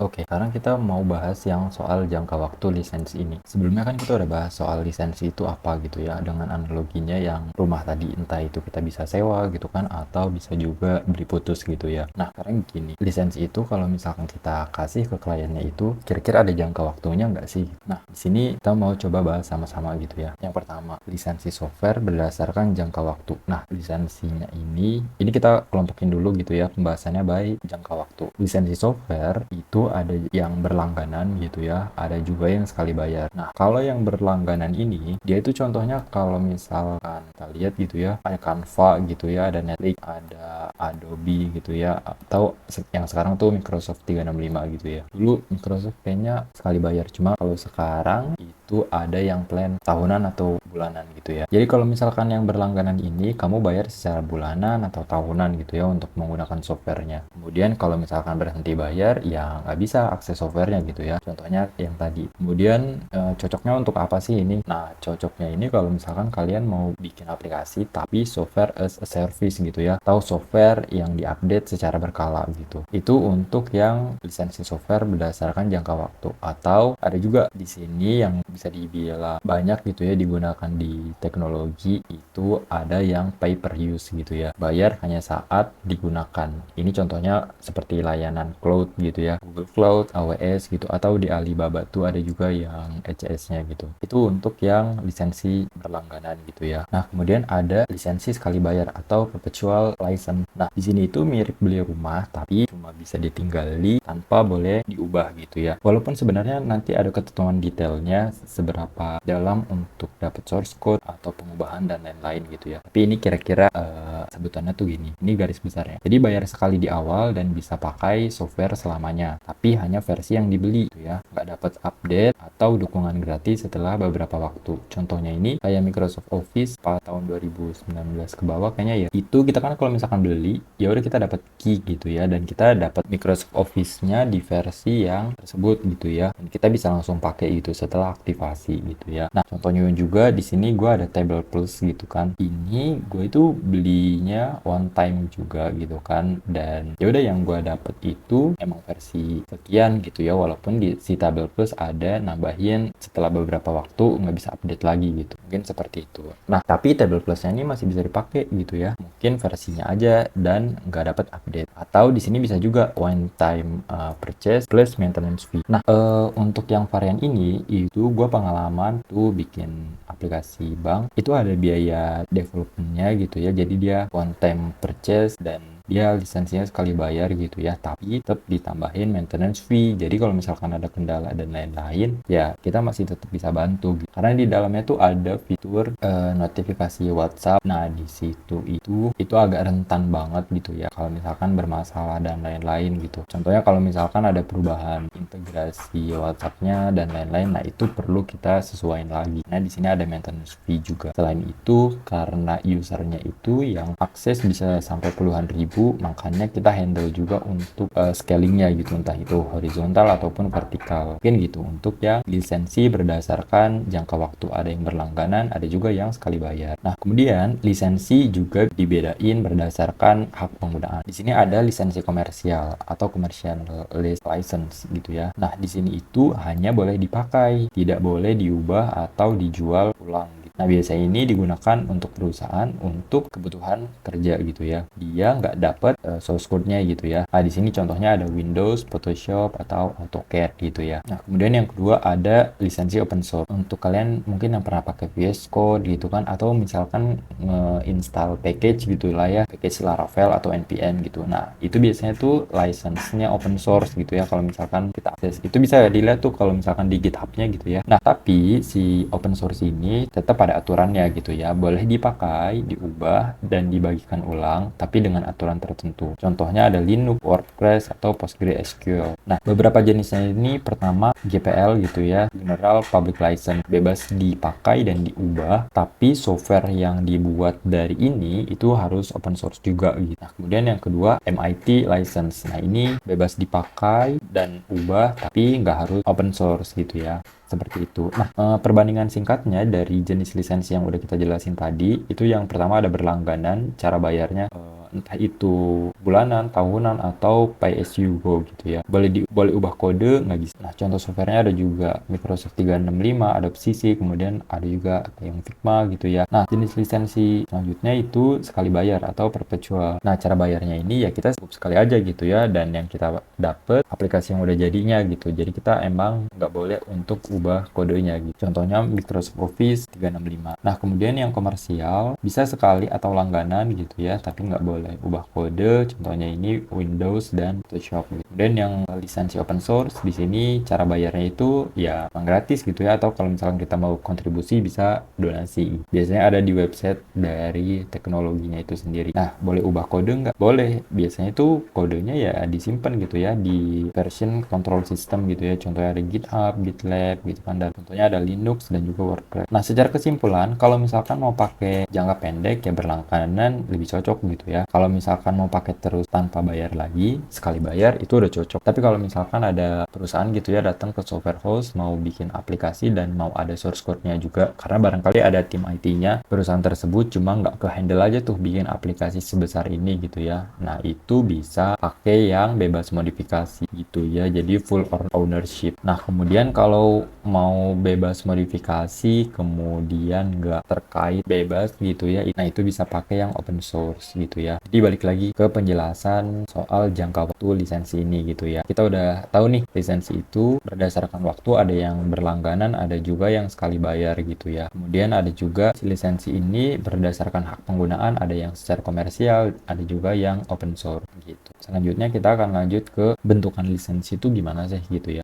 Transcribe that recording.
Oke, sekarang kita mau bahas yang soal jangka waktu lisensi ini. Sebelumnya kan kita udah bahas soal lisensi itu apa gitu ya, dengan analoginya yang rumah tadi, entah itu kita bisa sewa gitu kan, atau bisa juga beli putus gitu ya. Nah, sekarang gini, lisensi itu kalau misalkan kita kasih ke kliennya itu, kira-kira ada jangka waktunya nggak sih? Nah, di sini kita mau coba bahas sama-sama gitu ya. Yang pertama, lisensi software berdasarkan jangka waktu. Nah, lisensinya ini kita kelompokin dulu gitu ya, pembahasannya baik jangka waktu. Lisensi software itu ada yang berlangganan gitu ya, ada juga yang sekali bayar. Nah, kalau yang berlangganan ini, dia itu contohnya kalau misalkan kita lihat gitu ya, ada Canva gitu ya, ada Netflix, ada Adobe gitu ya, atau yang sekarang tuh Microsoft 365 gitu ya. Dulu Microsoft kayaknya sekali bayar, cuma kalau sekarang itu ada yang plan tahunan atau bulanan gitu ya. Jadi kalau misalkan yang berlangganan ini, kamu bayar secara bulanan atau tahunan gitu ya untuk menggunakan softwarenya. Kemudian kalau misalkan berhenti bayar, ya nggak bisa akses softwarenya gitu ya. Contohnya yang tadi. Kemudian cocoknya untuk apa sih ini? Nah, cocoknya ini kalau misalkan kalian mau bikin aplikasi tapi software as a service gitu ya, atau software yang diupdate secara berkala gitu. Itu untuk yang lisensi software berdasarkan jangka waktu. Atau ada juga di sini yang bisa dibilang banyak gitu ya digunakan di teknologi, itu ada yang pay per use gitu ya. Bayar hanya saat digunakan. Ini contohnya seperti layanan cloud gitu ya, Google Cloud, AWS gitu, atau di Alibaba tuh ada juga yang ECS-nya gitu. Itu untuk yang lisensi berlangganan gitu ya. Nah, kemudian ada lisensi sekali bayar atau perpetual license. Nah, di sini itu mirip beli rumah tapi cuma bisa ditinggali tanpa boleh diubah gitu ya. Walaupun sebenarnya nanti ada ketentuan detailnya seberapa dalam untuk dapat source code atau pengubahan dan lain-lain gitu ya. Tapi ini kira-kira sebutannya tuh gini. Ini garis besarnya. Jadi bayar sekali di awal dan bisa pakai software selamanya. Tapi hanya versi yang dibeli gitu ya. Nggak dapat update atau dukungan gratis setelah beberapa waktu. Contohnya ini kayak Microsoft Office pada tahun 2019 ke bawah kayaknya ya. Itu kita kan kalau misalkan beli, ya udah kita dapat key gitu ya, dan kita dapat Microsoft Office-nya di versi yang tersebut gitu ya. Dan kita bisa langsung pakai itu setelah aktivasi gitu ya. Nah, contohnya juga di sini gue ada Table Plus gitu kan. Ini gue itu belinya one time juga gitu kan, dan ya udah yang gue dapet itu emang versi sekian gitu ya, walaupun di si Table Plus ada nambahin setelah beberapa waktu nggak bisa update lagi gitu, mungkin seperti itu. Nah, tapi Table Plusnya ini masih bisa dipakai gitu ya, mungkin versinya aja dan nggak dapat update. Atau di sini bisa juga one time purchase plus maintenance fee. Nah, untuk yang varian ini itu gue pengalaman tuh bikin aplikasi bank itu ada biaya developmentnya gitu ya, jadi dia one time purchase dan dia lisensinya sekali bayar gitu ya, tapi tetap ditambahin maintenance fee. Jadi kalau misalkan ada kendala dan lain-lain, ya kita masih tetap bisa bantu gitu. Karena di dalamnya tuh ada fitur notifikasi WhatsApp. Nah, di situ itu agak rentan banget gitu ya kalau misalkan bermasalah dan lain-lain gitu. Contohnya kalau misalkan ada perubahan integrasi WhatsApp-nya dan lain-lain, nah itu perlu kita sesuaiin lagi. Nah, di sini ada maintenance fee juga. Selain itu, karena usernya itu yang akses bisa sampai puluhan ribu, makanya kita handle juga untuk scalingnya gitu, entah itu horizontal ataupun vertikal, mungkin gitu. Untuk yang lisensi berdasarkan jangka waktu, ada yang berlangganan, ada juga yang sekali bayar. Nah, kemudian lisensi juga dibedain berdasarkan hak penggunaan. Di sini ada lisensi komersial atau commercial license gitu ya. Nah, di sini itu hanya boleh dipakai, tidak boleh diubah atau dijual ulang. Nah, biasanya ini digunakan untuk perusahaan untuk kebutuhan kerja gitu ya. Dia nggak dapat source code-nya gitu ya. Nah, di sini contohnya ada Windows, Photoshop, atau AutoCAD gitu ya. Nah, kemudian yang kedua ada lisensi open source. Untuk kalian mungkin yang pernah pakai VS Code gitu kan, atau misalkan nge-install package gitu lah ya, package Laravel atau NPM gitu. Nah, itu biasanya tuh license-nya open source gitu ya. Kalau misalkan kita akses, itu bisa dilihat tuh kalau misalkan di GitHub-nya gitu ya. Nah, tapi si open source ini tetap ada aturannya gitu ya, boleh dipakai, diubah, dan dibagikan ulang, tapi dengan aturan tertentu. Contohnya ada Linux, WordPress, atau PostgreSQL. Nah, beberapa jenisnya ini pertama GPL gitu ya, General Public License, bebas dipakai dan diubah, tapi software yang dibuat dari ini itu harus open source juga gitu. Nah, kemudian yang kedua MIT License. Nah, ini bebas dipakai dan ubah, tapi nggak harus open source gitu ya. Seperti itu. Nah, perbandingan singkatnya dari jenis lisensi yang udah kita jelasin tadi, itu yang pertama ada berlangganan, cara bayarnya entah itu bulanan, tahunan, atau pay as you go gitu ya. Boleh ubah kode, nggak bisa. Nah, contoh softwarenya ada juga Microsoft 365, Adobe CC, kemudian ada juga yang Figma gitu ya. Nah, jenis lisensi selanjutnya itu sekali bayar atau perpetual. Nah, cara bayarnya ini ya kita cukup sekali aja gitu ya, dan yang kita dapet aplikasi yang udah jadinya gitu. Jadi kita emang nggak boleh untuk ubah kodenya gitu. Contohnya Microsoft Office 365. Nah, kemudian yang komersial bisa sekali atau langganan gitu ya, tapi nggak boleh ubah kode. Contohnya ini Windows dan Photoshop gitu. Kemudian yang lisensi open source di sini cara bayarnya itu ya emang gratis gitu ya, atau kalau misalkan kita mau kontribusi bisa donasi. Biasanya ada di website dari teknologinya itu sendiri. Nah, boleh ubah kode nggak? Boleh. Biasanya itu kodenya ya disimpan gitu ya di version control system gitu ya. Contohnya ada GitHub, GitLab gitu kan. Dan contohnya ada Linux dan juga WordPress. Nah, secara kesimpulan, kalau misalkan mau pakai jangka pendek ya berlangganan lebih cocok gitu ya. Kalau misalkan mau pakai terus tanpa bayar lagi, sekali bayar itu udah cocok. Tapi kalau misalkan ada perusahaan gitu ya datang ke software house mau bikin aplikasi dan mau ada source code-nya juga, karena barangkali ada tim IT-nya perusahaan tersebut cuma nggak ke handle aja tuh bikin aplikasi sebesar ini gitu ya. Nah, itu bisa pakai yang bebas modifikasi gitu ya, jadi full ownership. Nah, kemudian kalau mau bebas modifikasi kemudian nggak terkait bebas gitu ya, nah itu bisa pakai yang open source gitu ya. Jadi balik lagi ke penjelasan soal jangka waktu lisensi ini gitu ya. Kita udah tahu nih lisensi itu berdasarkan waktu, ada yang berlangganan, ada juga yang sekali bayar gitu ya. Kemudian ada juga lisensi ini berdasarkan hak penggunaan, ada yang secara komersial, ada juga yang open source gitu. Selanjutnya kita akan lanjut ke bentukan lisensi itu gimana sih gitu ya.